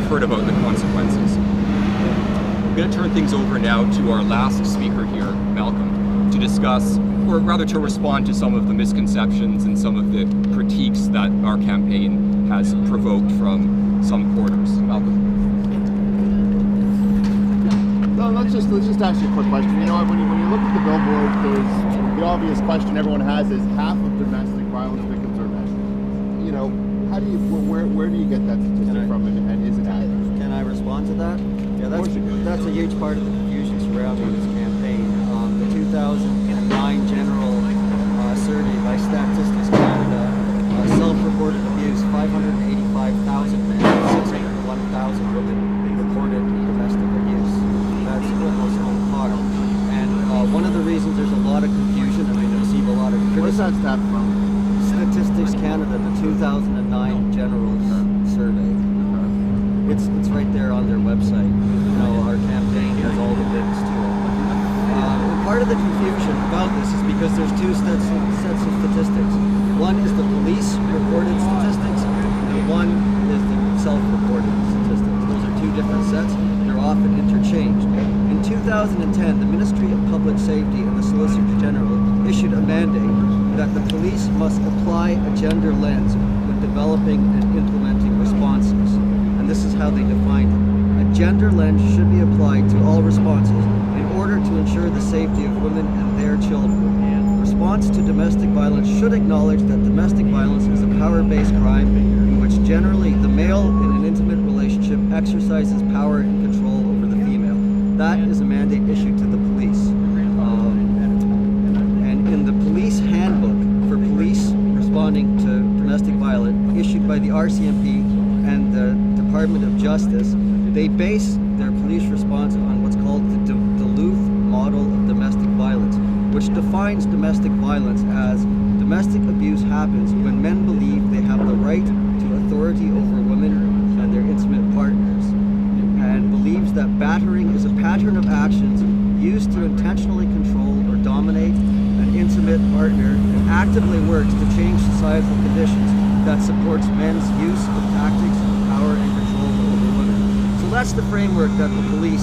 heard about the consequences. I'm going to turn things over now to our last speaker here, Malcolm, to discuss, or rather to respond to some of the misconceptions and some of the critiques that our campaign has provoked from some quarters. Malcolm. Well, let's just ask you a quick question. You know, when you look at the Billboard, there's the obvious question everyone has is half of domestic violence victims are men. You know, how do you where do you get that statistic from, and is it accurate? Can I respond to that? Yeah, that's a huge part of the confusion surrounding this campaign. The 2009 general survey by Statistics Canada, self-reported abuse, 585,000 men, 601,000 women reported domestic abuse. That's almost on par. And one of the reasons there's a lot of confusion and we receive a lot of criticism. Where's that stat from? Statistics Canada, the 2009 general survey. It's right there on their website. You know, our campaign has all the links to it. Part of the confusion about this is because there's two sets of statistics. One is the police reported statistics, and one is the self-reported statistics. Those are two different sets. They're often interchanged. In 2010, the Ministry of Public Safety and the Solicitor General issued a mandate that the police must apply a gender lens when developing and implementing responses. And this is how they define it. A gender lens should be applied to all responses in order to ensure the safety of women and their children. Response to domestic violence should acknowledge that domestic violence is a power-based crime in which generally the male in an intimate relationship exercises power and control over the female. That is a mandate issued to the police. And in the police handbook for police responding to domestic violence issued by the RCMP and the Department of Justice, they base their police response on what's called the Duluth model of domestic violence, which defines domestic violence as domestic abuse happens when men believe they have the right to authority over women and their intimate partners, and believes that battering is a pattern of actions used to intentionally control or dominate an intimate partner and actively works to change societal conditions that supports men's use of tactics of power and control over women. So that's the framework that the police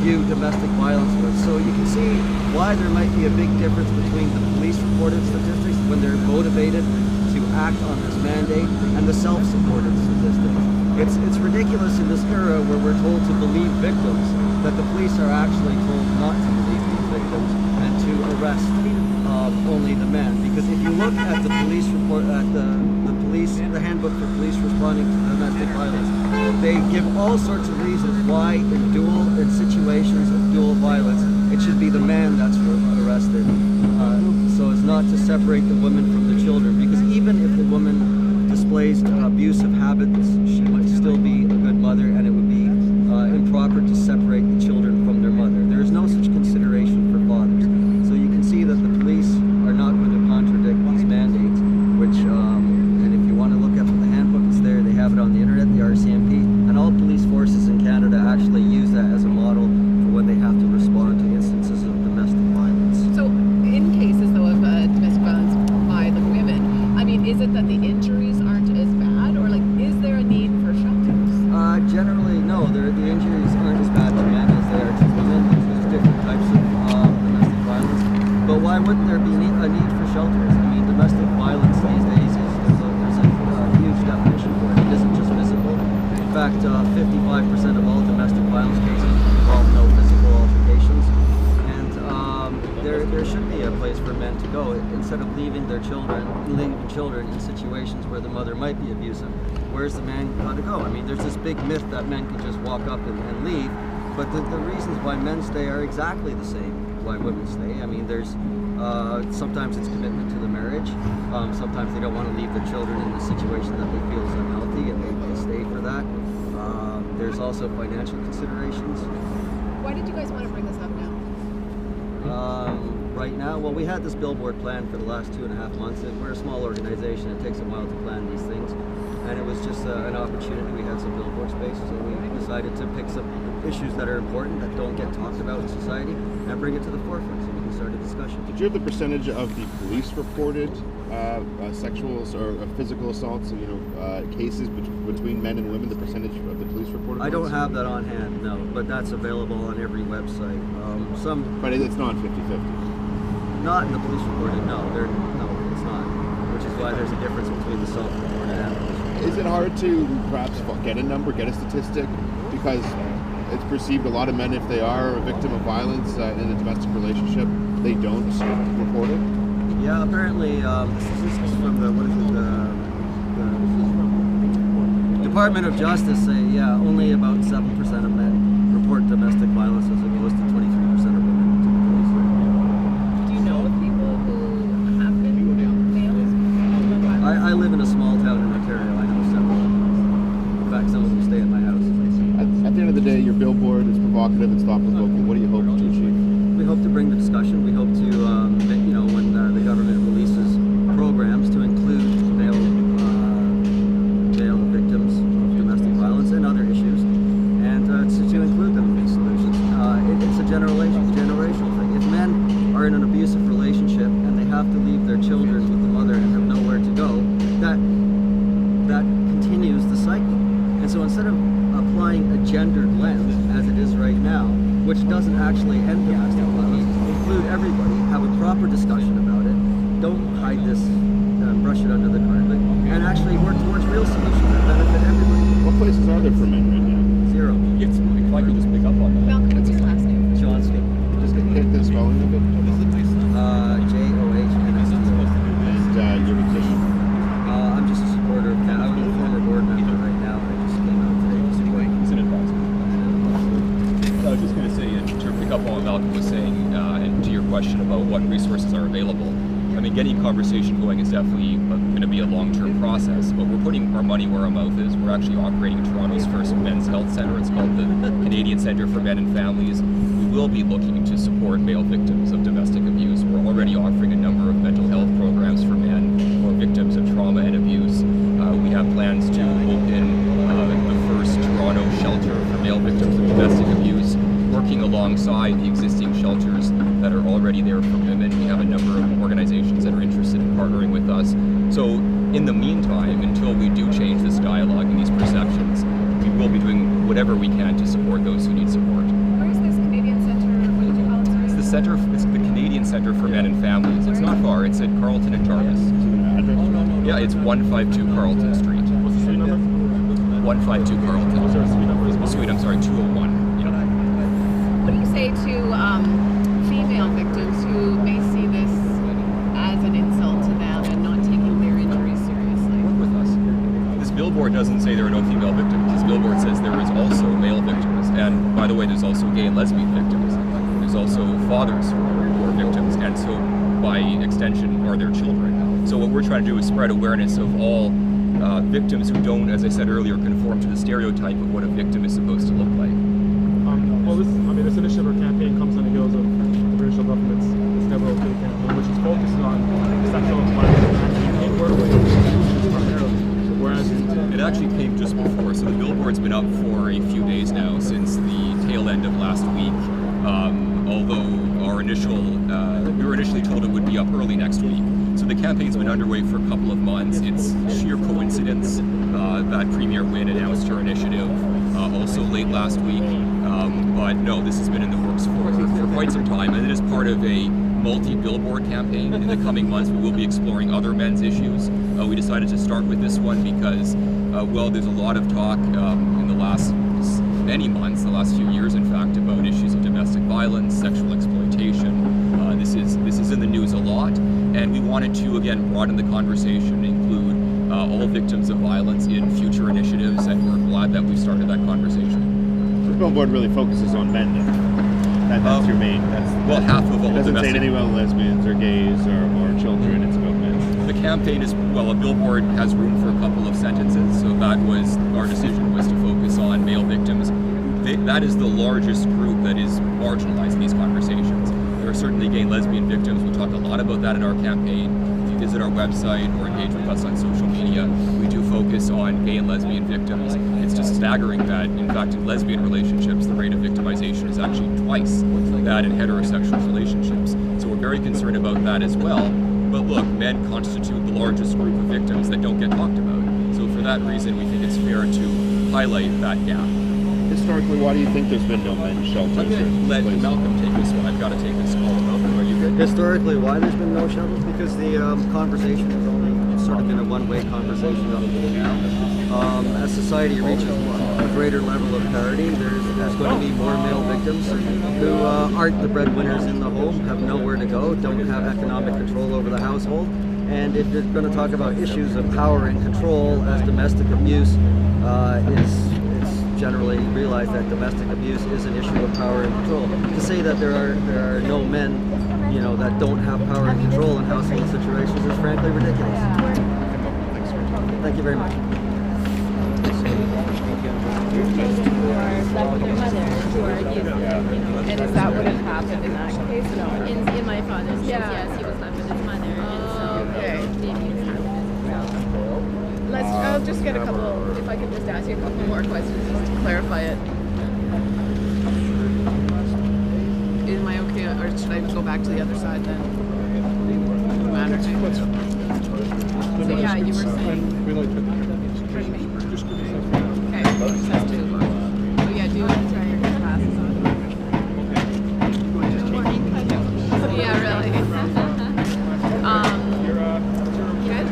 view domestic violence with. So you can see why there might be a big difference between the police reported statistics when they're motivated to act on this mandate and the self-supported statistics. It's ridiculous in this era where we're told to believe victims that the police are actually told not to believe these victims and to arrest only the men. Because if you look at the police report, at the handbook for police responding to domestic violence, they give all sorts of reasons why in situations of dual violence, it should be the man that's arrested. So as not to separate the women from the children, because even if the woman displays abusive habits, she would still be a good mother, and it would be improper to separate the children from their mother. There is no such consideration for fathers. So you can see that the police are not going to contradict these mandates, which, and if you want to look up the handbook, it's there. They have it on the internet, the RCMP, and all police forces in Canada actually use that as a model for when they have to respond to instances of domestic violence. So in cases, though, of domestic violence by the women, I mean, is it that the injuries aren't as bad, or like, is there a need for shelters? Generally, no. The injuries aren't as bad to men as they are to women. There's different types of domestic violence. But why wouldn't there be a need for shelters? I mean, domestic violence these days there's a huge definition for it. It isn't just physical. In fact, 55% of all domestic violence cases involve no physical altercations. And there should be a place for men to go instead of leaving children in situations where the mother might be abusive. Where's the man got to go? I mean, there's this big myth that men can just walk up and leave, but the reasons why men stay are exactly the same why women stay. I mean, there's sometimes it's commitment to the marriage. Sometimes they don't want to leave their children in a situation that they feel is unhealthy, and they stay for that. There's also financial considerations. Why did you guys want to bring this up now? Right now, well, we had this Billboard plan for the last 2.5 months. We're a small organization. It takes a while to plan these things. And it was just an opportunity. We had some Billboard space, so we decided to pick some issues that are important, that don't get talked about in society, and bring it to the forefront so we can start a discussion. Did you have the percentage of the police reported sexual or physical assaults, cases between men and women, the percentage of the police reported? I don't have that on hand, no, but that's available on every website. But it's not 50-50. Not in the police reported, no, it's not. Which is why there's a difference between the self-reported and police reported. Is it hard to perhaps get a number, get a statistic? Because it's perceived a lot of men, if they are a victim of violence in a domestic relationship, they don't report it. Yeah, apparently, this is from the Department of Justice say, yeah, only about 7% of men report domestic violence as opposed to 23% of women to the police. Do you know of people who have been males? I live in a small town in Ontario. I know several. In fact, some of them stay at my house. At the end of the day, your billboard is provocative and thought-provoking. What do you hope to achieve? We hope to bring the discussion. We hope to, when the government releases programs to include male victims of domestic violence and other issues, and to include them in these solutions. It's a generational thing. If men are in an abusive relationship and they have to leave their children with the mother and have nowhere to go, that continues the cycle. And so instead of applying a gendered lens, as it is right now, which doesn't actually end domestic violence, include everybody, have a proper discussion about it, don't hide this, brush it under the carpet, and actually work towards real solutions that benefit everybody. What places are there for men right now? Zero. If I could just pick up on that. Malcolm, what's your last name? Johnston. Just get the spelling of it. Johnston. And your position. I'm just a supporter of that. I'm a former board member right now, and I just came out today to support. He's an advisor. I was just going to say, to pick up on what Malcolm was saying, and to your question about what resources are available, I mean, getting conversation going is definitely going to be a long-term process, but we're putting our money where our mouth is. We're actually operating Toronto's first men's health center. It's called the Canadian Centre for Men and Families. We will be looking to support male victims of domestic abuse. We're already offering a number of mental health programs for men who are victims of trauma and abuse. We have plans to open the first Toronto shelter for male victims of domestic abuse, working alongside the existing shelters that are already there for women. We have a number of organizations that are interested in partnering with us. So in the meantime, until we do change this dialogue and these perceptions, we will be doing whatever we can to support those who need support. Where is this Canadian Centre? What did you call it? Sorry? It's the Canadian Centre for Men and Families. It's not far. It's at Carleton and Jarvis. Yeah, it's 152 Carleton Street. What's the suite number? 152 Carleton. What's our suite number? Suite, I'm sorry, 201. Yeah. What do you say to female victims who may see this as an insult to them and not taking their injuries seriously? Work with us. This billboard doesn't say there are no female victims. This billboard says there is also male victims. And by the way, there's also gay and lesbian victims. There's also fathers who are victims, and so by extension are their children. So what we're trying to do is spread awareness of all victims who don't, as I said earlier, conform to the stereotype of what a victim is supposed to look like. This initiative or campaign comes on the heels of the provincial government's Never Okay campaign, which is focused on sexual harassment in workplaces primarily. Whereas it actually came just before, so the billboard's been up for a few days now, since the tail end of last week. Although we were initially told it would be up early next week. So the campaign's been underway for a couple of months. It's sheer coincidence that Premier Wynne announced her initiative also late last week. But no, this has been in the works for quite some time, and it is part of a multi-billboard campaign. In the coming months, we will be exploring other men's issues. We decided to start with this one because, there's a lot of talk in the last many months, the last few years, in fact, about issues of domestic violence, sexual exploitation. This is in the news a lot, and we wanted to again broaden the conversation, include all victims of violence in future initiatives, and we're glad that we started that conversation. The billboard really focuses on men, then. That's your main. Half of all it doesn't domestic. say anything about lesbians or gays or children. It's about men. The campaign is, a billboard has room for a couple of sentences, so that was our decision, was to focus on male victims. That is the largest group that is marginalized in these conversations. There are certainly gay and lesbian victims. We talk a lot about that in our campaign. If you visit our website or engage with us on social media, we do focus on gay and lesbian victims. It's just staggering that, in fact, in lesbian relationships, the rate of victimization is actually twice that in heterosexual relationships. So we're very concerned about that as well. But look, men constitute the largest group of victims that don't get talked about. So for that reason, we think it's fair to highlight that gap. historically, why do you think there's been no men's shelters? I'm going to let Malcolm take this one. I've got to take this call. Malcolm, are you good? Historically, why there's been no shelters? Because the conversation has only sort of been a one-way conversation up until now. As society reaches a greater level of parity, there's going to be more male victims who aren't the breadwinners in the home, have nowhere to go, don't have economic control over the household. And if you're going to talk about issues of power and control, as domestic abuse it's generally realized that domestic abuse is an issue of power and control. To say that there are no men, that don't have power and control in household situations is frankly ridiculous. Thank you very much. And is that what had happened in that case? No. In my father's case, yes, he was left with his mother, and so okay. the abuse happened as well. I'll just get a couple, if I could just ask you a couple more questions just to clarify it. Am I okay, or should I go back to the other side then? No matter. So yeah, you were saying. Pardon me? Okay, just has 2 o'clock. Oh yeah, do you want to turn your glasses on? Yeah, really. Good?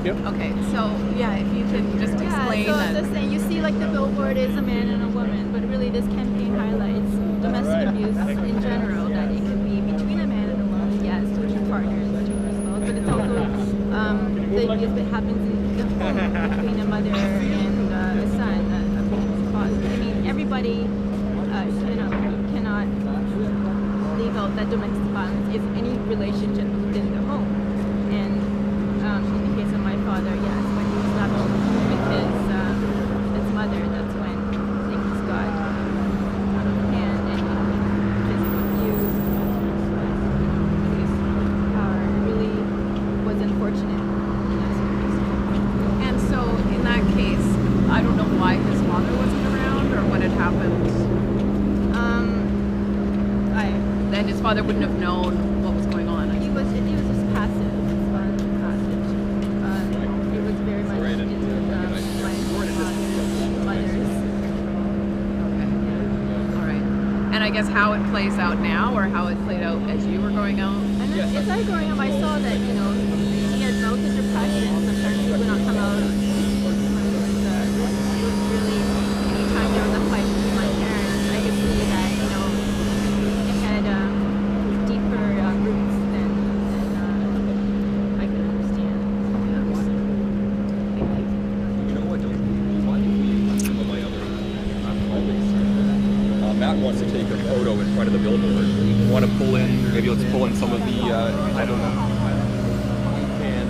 Yep. Okay, so yeah, if you could just explain so that. the saying, you see like the billboard is a man and a woman, but really this campaign highlights domestic abuse in general, that it can be between a man and a woman, yes, with your partners, with your spouse, but it's also the abuse that happens in the home between a mother and a son, a father. I mean, everybody cannot leave out that domestic violence is any relationship within the home. And in the case of my father, yes, when he was left with his mother, that's when things got out of hand and physical abuse, power. It really was unfortunate. And so in that case, I don't know why his father wasn't around or what had happened. Then his father wouldn't have known what was going on. He was just passive. His father was passive. It was very much into my mother's. Okay. All right. And I guess how it plays out now, or how it played out as you were growing out. And then, as I was growing up, I saw that he had mounted depression. Sometimes he would not come out. It was really anytime there was a fight between my parents, I could see that it had deeper roots than I could understand. You know what? Why don't we some of my other colleagues? Matt wants to take a photo in front of the billboard. You want to pull in? Maybe let's pull in some of the. I don't know. And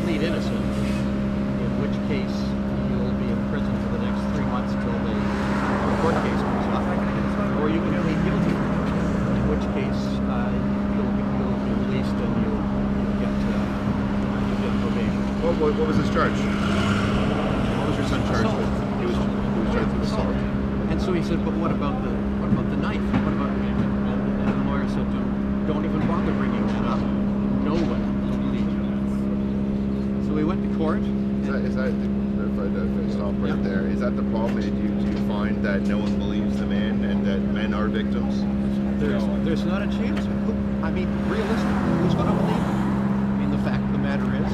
plead innocent, in which case you'll be in prison for the next 3 months till the court case comes up, or you can plead guilty, in which case you'll be released and you'll get probation. What was his charge? What was your son charged with? He was charged with assault. And so he said, but what about the knife? What about? And the lawyer said to him, don't even bother bringing that up. No one will believe you. So we went to court. Is that if I stop right there? Is that the problem? Do you find that no one believes the men and that men are victims? There's not a chance. I mean, realistically, who's going to believe it? I mean, the fact of the matter is,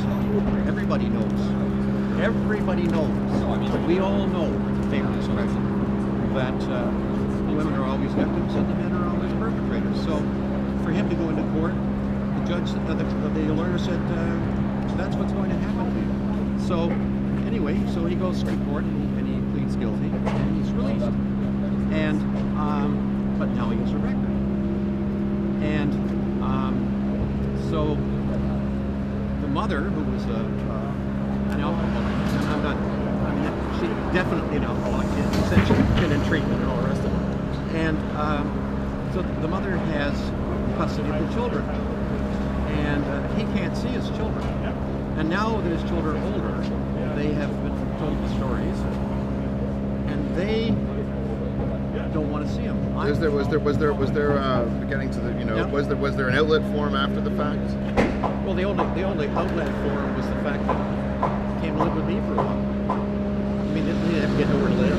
everybody knows. Everybody knows. We all know the families are that women are always victims and the men are always perpetrators. So, for him to go into court, the judge, the lawyer said, that's what's going to happen to you. So, anyway, so he goes to court and he pleads guilty and he's released. And but now he has a record. And so the mother, who was an alcoholic, and she definitely an alcoholic, said she'd been in treatment and all the rest of it. And so the mother has custody of the children, and he can't see his children. And now that his children are older, they have been told the stories, and they don't want to see him. Was there getting to the Yeah. was there an outlet for him after the fact? Well, the only outlet for him was the fact that he came to live with me for a while. I mean, he didn't get nowhere to live.